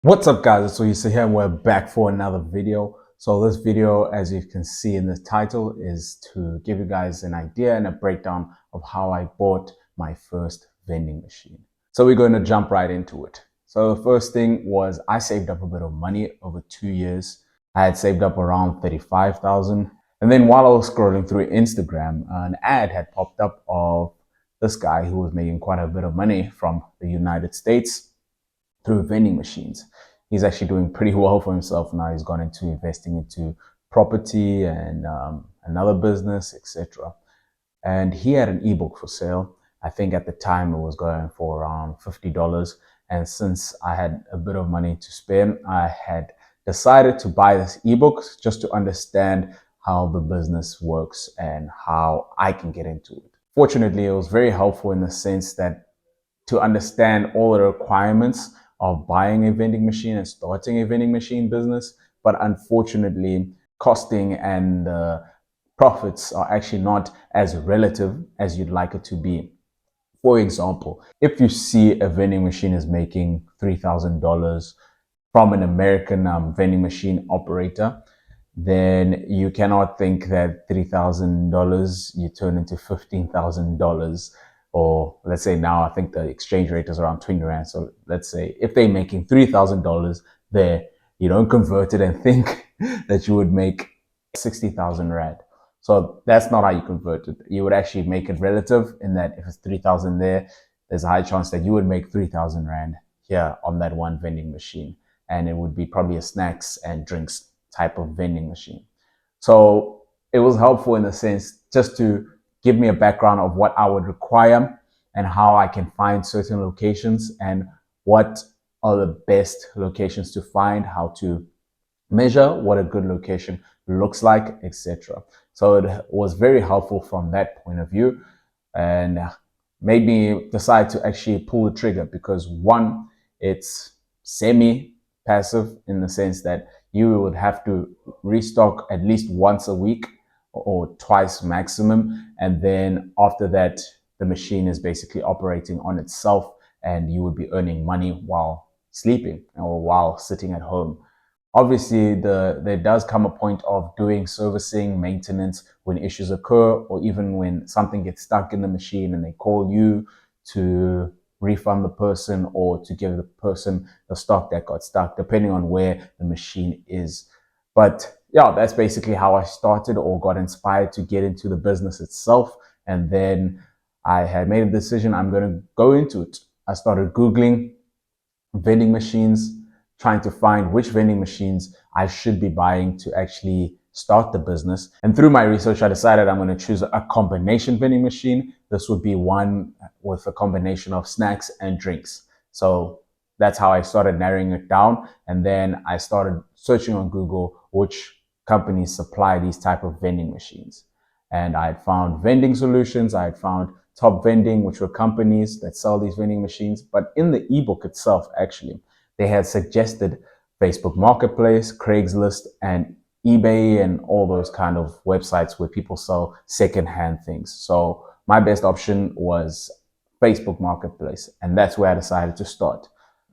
What's up, guys? So you see here, we're back for another video. So this video, as you can see in the title, is to give you guys an idea and a breakdown of how I bought my first vending machine. So we're going to jump right into it. So the first thing was I saved up a bit of money over 2 years. I had saved up around 35,000. And then while I was scrolling through Instagram, an ad had popped up of this guy who was making quite a bit of money from the United States through vending machines. He's actually doing pretty well for himself now. He's gone into investing into property and another business, etc. And he had an ebook for sale. I think at the time it was going for around $50. And since I had a bit of money to spare, I had decided to buy this ebook just to understand how the business works and how I can get into it. Fortunately, it was very helpful in the sense that to understand all the requirements of buying a vending machine and starting a vending machine business. But unfortunately, costing and profits are actually not as relative as you'd like it to be. For example, if you see a vending machine is making $3,000 from an American vending machine operator, then you cannot think that $3,000 you turn into $15,000. Or let's say now I think the exchange rate is around 20 Rand. So let's say if they're making $3,000 there, you don't convert it and think that you would make 60,000 Rand. So that's not how you convert it. You would actually make it relative in that if it's 3,000 there, there's a high chance that you would make 3,000 Rand here on that one vending machine. And it would be probably a snacks and drinks type of vending machine. So it was helpful in the sense just to give me a background of what I would require and how I can find certain locations and what are the best locations to find, how to measure what a good location looks like, etc. So it was very helpful from that point of view and made me decide to actually pull the trigger because one, it's semi passive in the sense that you would have to restock at least once a week or twice maximum. And then after that, the machine is basically operating on itself and you would be earning money while sleeping or while sitting at home. Obviously, there does come a point of doing servicing, maintenance when issues occur, or even when something gets stuck in the machine and they call you to refund the person or to give the person the stock that got stuck, depending on where the machine is. But yeah, that's basically how I started or got inspired to get into the business itself. And then I had made a decision, I'm going to go into it. I started Googling vending machines, trying to find which vending machines I should be buying to actually start the business. And through my research, I decided I'm going to choose a combination vending machine. This would be one with a combination of snacks and drinks. So that's how I started narrowing it down. And then I started searching on Google which companies supply these type of vending machines. And I had found Vending Solutions. I had found Top Vending, which were companies that sell these vending machines. But in the ebook itself, actually, they had suggested Facebook Marketplace, Craigslist, and eBay, and all those kind of websites where people sell secondhand things. So my best option was Facebook Marketplace, and that's where I decided to start.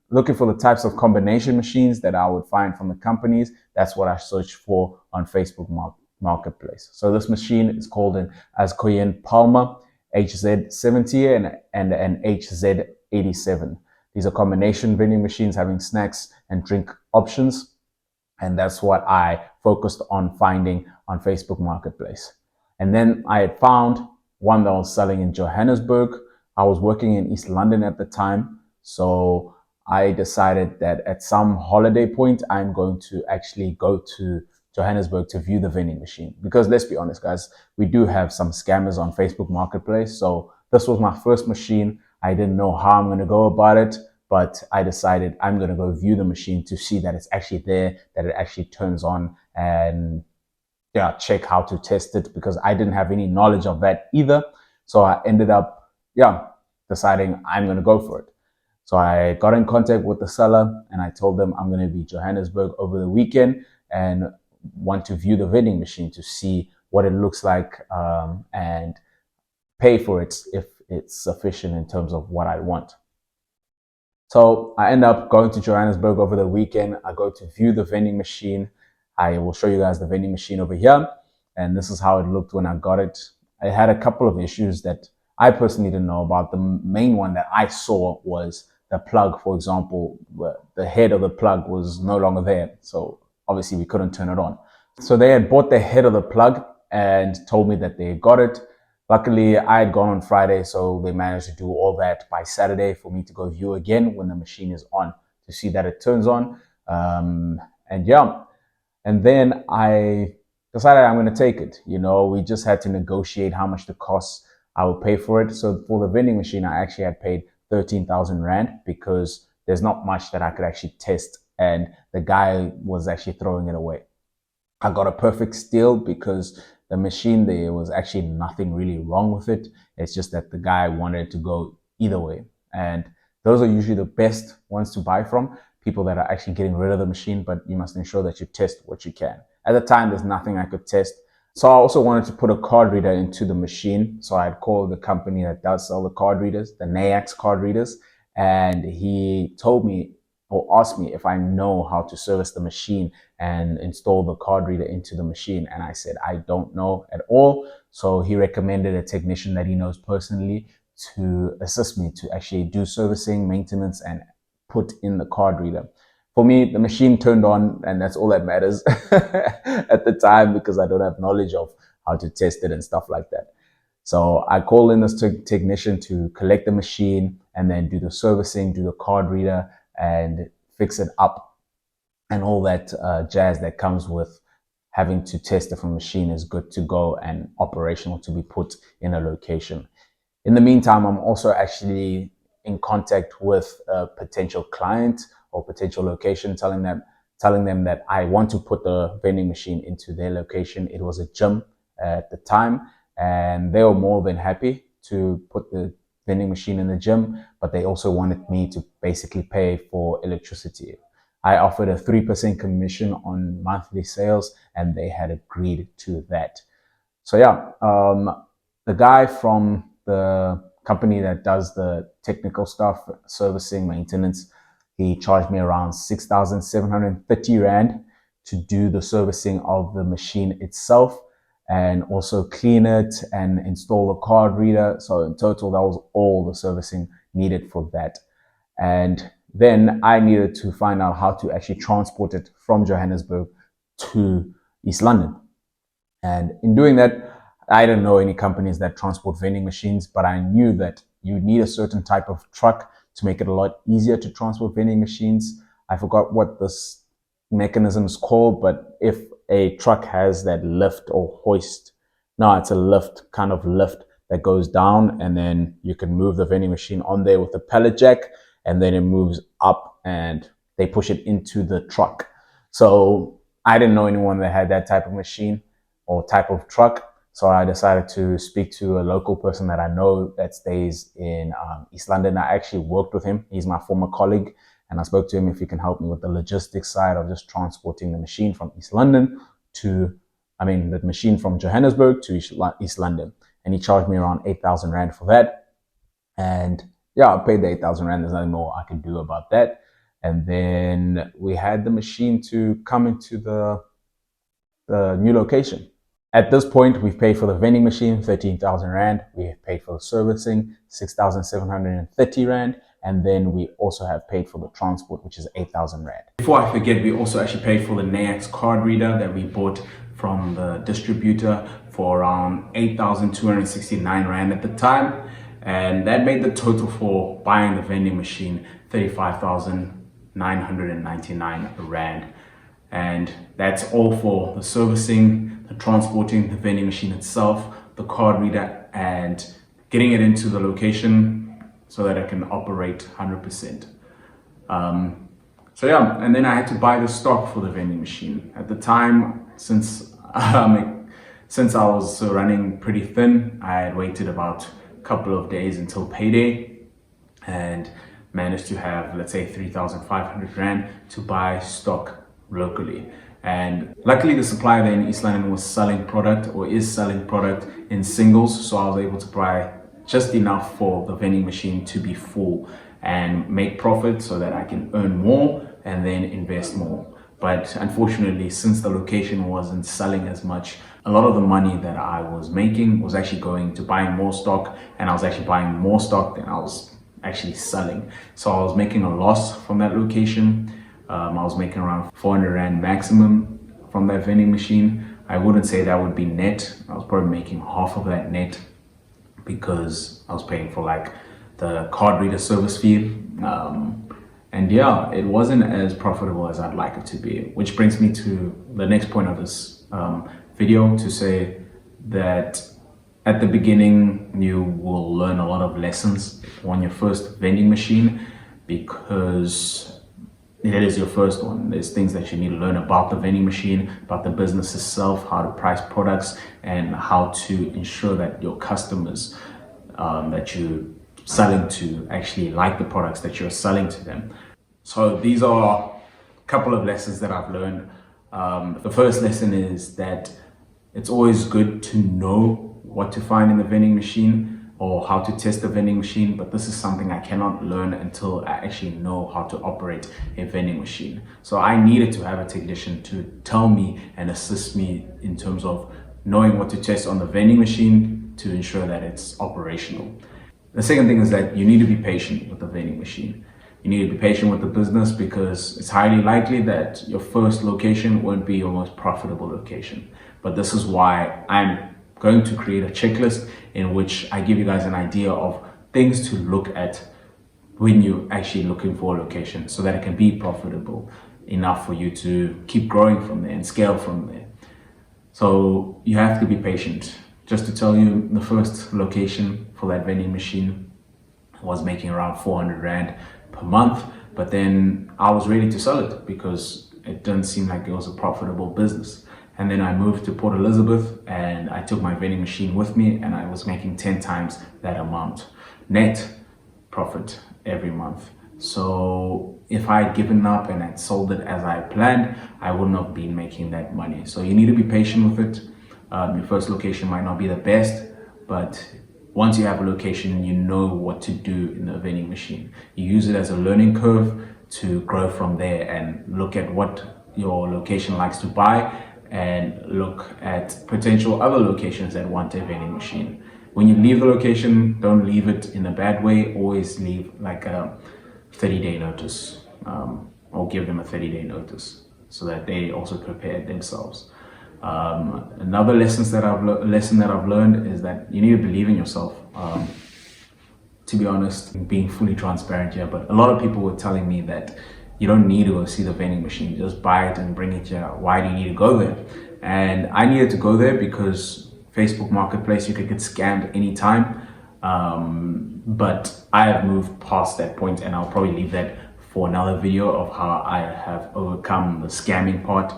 Looking for the types of combination machines that I would find from the companies, that's what I searched for on Facebook Marketplace. So this machine is called an Azkoyen Palma HZ70 and an HZ87. These are combination vending machines having snacks and drink options. And that's what I focused on finding on Facebook Marketplace. And then I had found one that was selling in Johannesburg. I was working in East London at the time. So I decided that at some holiday point, I'm going to actually go to Johannesburg to view the vending machine. Because let's be honest, guys, we do have some scammers on Facebook Marketplace. So this was my first machine. I didn't know how I'm going to go about it, but I decided I'm going to go view the machine to see that it's actually there, that it actually turns on, and yeah, check how to test it because I didn't have any knowledge of that either. So I ended up, deciding I'm going to go for it. So I got in contact with the seller and I told them I'm going to be in Johannesburg over the weekend and want to view the vending machine to see what it looks like and pay for it if it's sufficient in terms of what I want. So I end up going to Johannesburg over the weekend. I go to view the vending machine. I will show you guys the vending machine over here. And this is how it looked when I got it. I had a couple of issues that I personally didn't know about. The main one that I saw was the plug, for example, the head of the plug was no longer there. So obviously we couldn't turn it on. So they had bought the head of the plug and told me that they got it. Luckily, I had gone on Friday, so they managed to do all that by Saturday for me to go view again when the machine is on to see that it turns on. And yeah, and then I decided I'm going to take it. You know, we just had to negotiate how much the cost I would pay for it. So for the vending machine, I actually had paid 13,000 Rand because there's not much that I could actually test. And the guy was actually throwing it away. I got a perfect steal because the machine, there was actually nothing really wrong with it. It's just that the guy wanted to go either way. And those are usually the best ones to buy from, people that are actually getting rid of the machine, but you must ensure that you test what you can. At the time, there's nothing I could test. So I also wanted to put a card reader into the machine. So I'd called the company that does sell the card readers, the NAIAX card readers, and he told me or asked me if I know how to service the machine and install the card reader into the machine. And I said, I don't know at all. So he recommended a technician that he knows personally to assist me to actually do servicing, maintenance, and put in the card reader. For me, the machine turned on, and that's all that matters at the time because I don't have knowledge of how to test it and stuff like that. So I called in this technician to collect the machine and then do the servicing, do the card reader, and fix it up. And all that jazz that comes with having to test if a machine is good to go and operational to be put in a location. In the meantime, I'm also actually in contact with a potential client or potential location, telling them that I want to put the vending machine into their location. It was a gym at the time, and they were more than happy to put the vending machine in the gym, but they also wanted me to basically pay for electricity. I offered a 3% commission on monthly sales, and they had agreed to that. So yeah, the guy from the company that does the technical stuff, servicing, maintenance, he charged me around 6,730 Rand to do the servicing of the machine itself and also clean it and install the card reader. So in total, that was all the servicing needed for that. And then I needed to find out how to actually transport it from Johannesburg to East London. And in doing that, I didn't know any companies that transport vending machines, but I knew that you need a certain type of truck to make it a lot easier to transport vending machines. I forgot what this mechanism is called, but if a truck has that lift or hoist, no, it's a lift, kind of lift that goes down, and then you can move the vending machine on there with a pallet jack, and then it moves up and they push it into the truck. So I didn't know anyone that had that type of machine or type of truck. So I decided to speak to a local person that I know that stays in East London. I actually worked with him. He's my former colleague. And I spoke to him if he can help me with the logistics side of just transporting the machine from East London the machine from Johannesburg to East London. And he charged me around 8,000 Rand for that. And yeah, I paid the 8,000 Rand. There's nothing more I can do about that. And then we had the machine to come into the new location. At this point, we've paid for the vending machine, 13,000 Rand. We have paid for the servicing, 6,730 Rand. And then we also have paid for the transport, which is 8,000 Rand. Before I forget, we also actually paid for the NAIAX card reader that we bought from the distributor for around 8,269 Rand at the time. And that made the total for buying the vending machine 35,999 Rand. And that's all for the servicing, the transporting, the vending machine itself, the card reader, and getting it into the location so that it can operate 100%. So yeah, and then I had to buy the stock for the vending machine. At the time, since I was running pretty thin, I had waited about a couple of days until payday and managed to have, let's say, 3,500 Rand to buy stock locally. And luckily the supplier there in East London was selling product or is selling product in singles, so I was able to buy just enough for the vending machine to be full. and make profit so that I can earn more and then invest more. But unfortunately, since the location wasn't selling as much, a lot of the money that I was making was actually going to buying more stock, and I was actually buying more stock than I was actually selling. So I was making a loss from that location. I was making around 400 Rand maximum from that vending machine. I wouldn't say that would be net. I was probably making half of that net because I was paying for like the card reader service fee. And yeah, it wasn't as profitable as I'd like it to be, which brings me to the next point of this video, to say that at the beginning, you will learn a lot of lessons on your first vending machine because it is your first one. There's things that you need to learn about the vending machine, about the business itself, how to price products, and how to ensure that your customers that you're selling to actually like the products that you're selling to them. So these are a couple of lessons that I've learned. The first lesson is that it's always good to know what to find in the vending machine or how to test the vending machine, but this is something I cannot learn until I actually know how to operate a vending machine. So I needed to have a technician to tell me and assist me in terms of knowing what to test on the vending machine to ensure that it's operational. The second thing is that you need to be patient with the vending machine. You need to be patient with the business because it's highly likely that your first location won't be your most profitable location. But this is why I'm going to create a checklist in which I give you guys an idea of things to look at when you're actually looking for a location so that it can be profitable enough for you to keep growing from there and scale from there. So you have to be patient. Just to tell you, the first location for that vending machine was making around 400 Rand per month, but then I was ready to sell it because it didn't seem like it was a profitable business. And then I moved to Port Elizabeth and I took my vending machine with me, and I was making 10 times that amount net profit every month. So if I had given up and had sold it as I planned, I wouldn't have been making that money. So you need to be patient with it. Your first location might not be the best, but once you have a location, you know what to do in the vending machine. You use it as a learning curve to grow from there and look at what your location likes to buy and look at potential other locations that want a vending machine. When you leave the location, don't leave it in a bad way. Always leave like a 30-day notice, or give them a 30-day notice so that they also prepare themselves. Another lesson that I've learned is that you need to believe in yourself. To be honest, being fully transparent here, but a lot of people were telling me that you don't need to go see the vending machine, just buy it and bring it here. Why do you need to go there? And I needed to go there because Facebook Marketplace, you could get scammed anytime. But I have moved past that point, and I'll probably leave that for another video of how I have overcome the scamming part.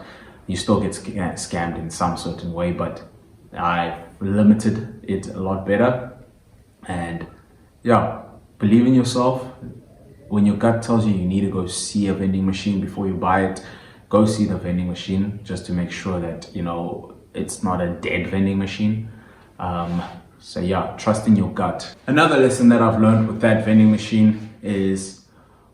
You still get scammed in some certain way, but I've limited it a lot better. And yeah, believe in yourself. When your gut tells you you need to go see a vending machine before you buy it, go see the vending machine just to make sure that, you know, it's not a dead vending machine. So yeah, trust in your gut. Another lesson that I've learned with that vending machine is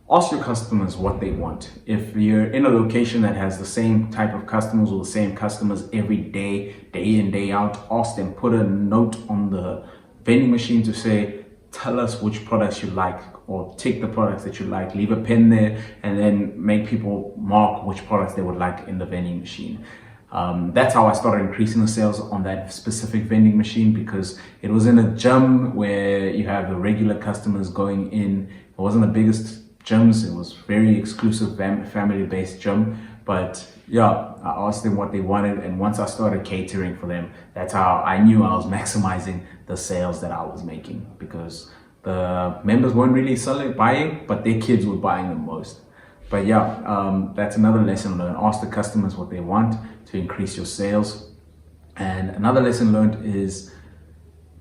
ask your customers what they want. If you're in a location that has the same type of customers or the same customers every day, day in, day out, ask them, put a note on the vending machine to say, tell us which products you like, or tick the products that you like, leave a pen there, and then make people mark which products they would like in the vending machine. That's how I started increasing the sales on that specific vending machine, because it was in a gym where you have the regular customers going in. It wasn't the biggest gyms, it was very exclusive family-based gym, but yeah, I asked them what they wanted, and once I started catering for them, that's how I knew I was maximizing the sales that I was making, because the members weren't really buying, but their kids were buying the most. But yeah, that's another lesson learned. Ask the customers what they want to increase your sales. And another lesson learned is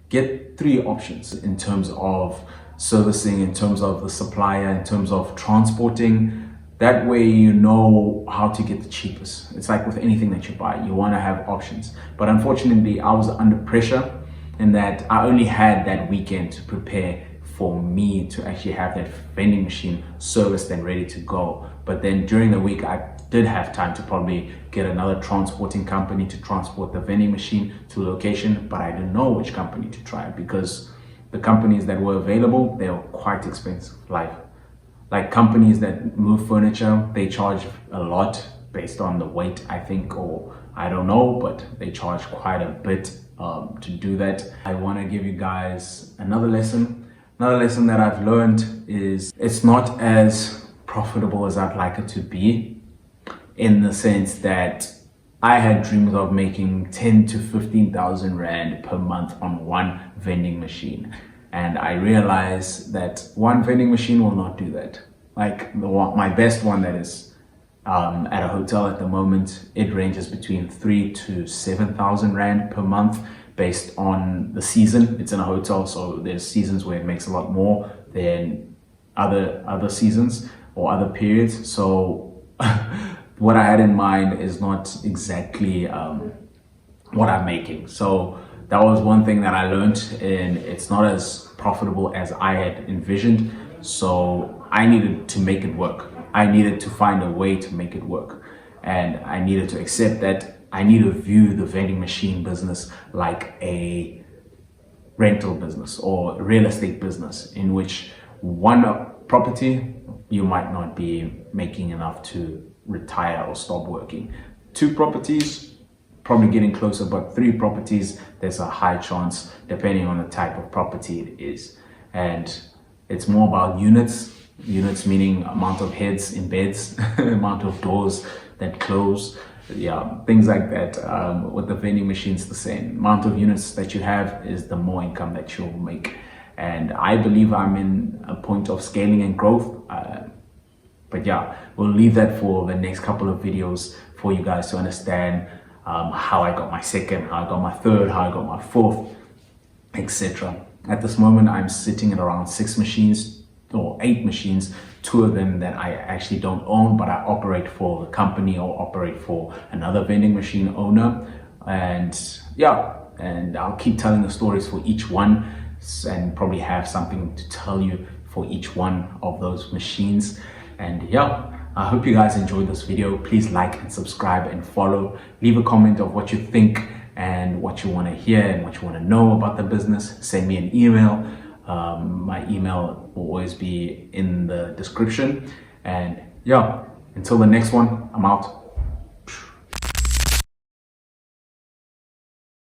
get 3 options in terms of servicing, in terms of the supplier, in terms of transporting. That way you know how to get the cheapest. It's like with anything that you buy, you want to have options. But unfortunately, I was under pressure in that I only had that weekend to prepare for me to actually have that vending machine serviced and ready to go. But then during the week, I did have time to probably get another transporting company to transport the vending machine to location, but I didn't know which company to try because the companies that were available, they were quite expensive. Like companies that move furniture, they charge a lot based on the weight, I think, or I don't know, but they charge quite a bit to do that. I want to give you guys another lesson. Another lesson that I've learned is it's not as profitable as I'd like it to be, in the sense that I had dreams of making 10 to 15,000 Rand per month on one vending machine. And I realized that one vending machine will not do that. Like my best one that is at a hotel at the moment, it ranges between 3 to 7,000 Rand per month based on the season. It's in a hotel, so there's seasons where it makes a lot more than other seasons or other periods. So what I had in mind is not exactly what I'm making. So that was one thing that I learned, and it's not as profitable as I had envisioned. So I needed to make it work. I needed to find a way to make it work. And I needed to accept that I need to view the vending machine business like a rental business or real estate business, in which one property, you might not be making enough to retire or stop working. 2 properties, probably getting closer, but 3 properties, there's a high chance, depending on the type of property it is. And it's more about units meaning amount of heads in beds, amount of doors that close, things like that. With the vending machines, the same amount of units that you have is the more income that you'll make. And I believe I'm in a point of scaling and growth. But yeah, we'll leave that for the next couple of videos for you guys to understand how I got my second, how I got my third, how I got my fourth, etc. At this moment, I'm sitting at around 6 machines or 8 machines, 2 of them that I actually don't own, but I operate for the company or operate for another vending machine owner. And yeah, and I'll keep telling the stories for each one and probably have something to tell you for each one of those machines. And yeah, I hope you guys enjoyed this video. Please like and subscribe and follow. Leave a comment of what you think and what you want to hear and what you want to know about the business. Send me an email. My email will always be in the description. And yeah, until the next one, I'm out.